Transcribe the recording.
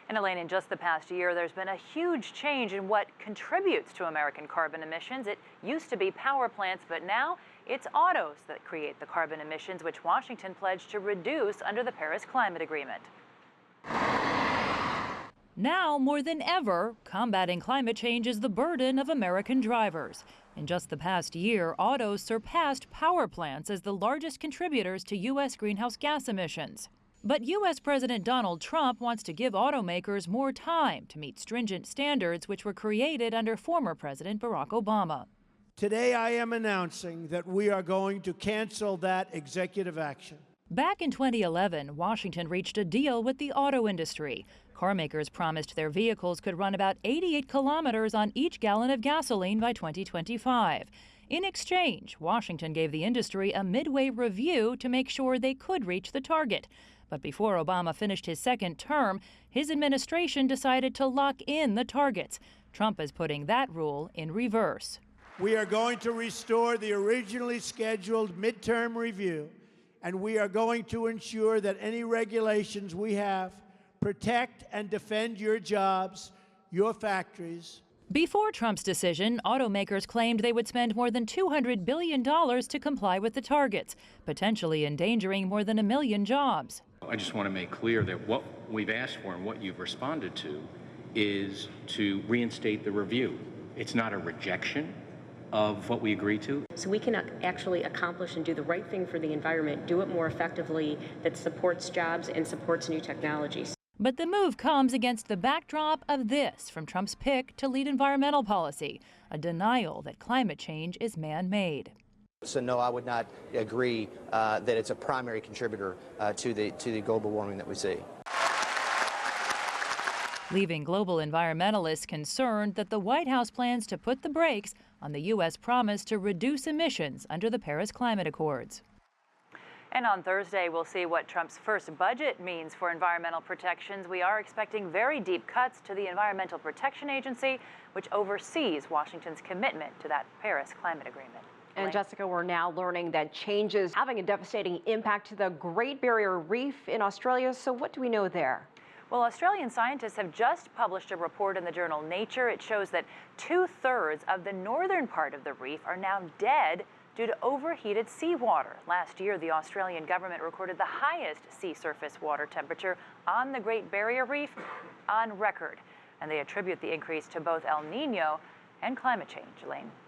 And Elaine, in just the past year, there's been a huge change in what contributes to American carbon emissions. It used to be power plants, but now it's autos that create the carbon emissions, which Washington pledged to reduce under the Paris Climate Agreement. Now, more than ever, combating climate change is the burden of American drivers. In just the past year, autos surpassed power plants as the largest contributors to U.S. greenhouse gas emissions. But U.S. President Donald Trump wants to give automakers more time to meet stringent standards which were created under former President Barack Obama. Today, I am announcing that we are going to cancel that executive action. Back in 2011, Washington reached a deal with the auto industry. Carmakers promised their vehicles could run about 88 kilometers on each gallon of gasoline by 2025. In exchange, Washington gave the industry a midway review to make sure they could reach the target. But before Obama finished his second term, his administration decided to lock in the targets. Trump is putting that rule in reverse. We are going to restore the originally scheduled midterm review, and we are going to ensure that any regulations we have protect and defend your jobs, your factories. Before Trump's decision, automakers claimed they would spend more than $200 billion to comply with the targets, potentially endangering more than 1 million jobs. I just want to make clear that what we've asked for and what you've responded to is to reinstate the review. It's not a rejection of what we agreed to. So we can actually accomplish and do the right thing for the environment, do it more effectively, that supports jobs and supports new technologies. But the move comes against the backdrop of this from Trump's pick to lead environmental policy, a denial that climate change is man-made. So no, I would not agree that it's a primary contributor to the global warming that we see. Leaving global environmentalists concerned that the White House plans to put the brakes on the U.S. promise to reduce emissions under the Paris Climate Accords. And on Thursday, we'll see what Trump's first budget means for environmental protections. We are expecting very deep cuts to the Environmental Protection Agency, which oversees Washington's commitment to that Paris Climate Agreement. And Jessica, we're now learning that changes having a devastating impact to the Great Barrier Reef in Australia. So what do we know there? Well, Australian scientists have just published a report in the journal Nature. It shows that 2/3 of the northern part of the reef are now dead due to overheated seawater. Last year, the Australian government recorded the highest sea surface water temperature on the Great Barrier Reef on record. And they attribute the increase to both El Nino and climate change. Elaine.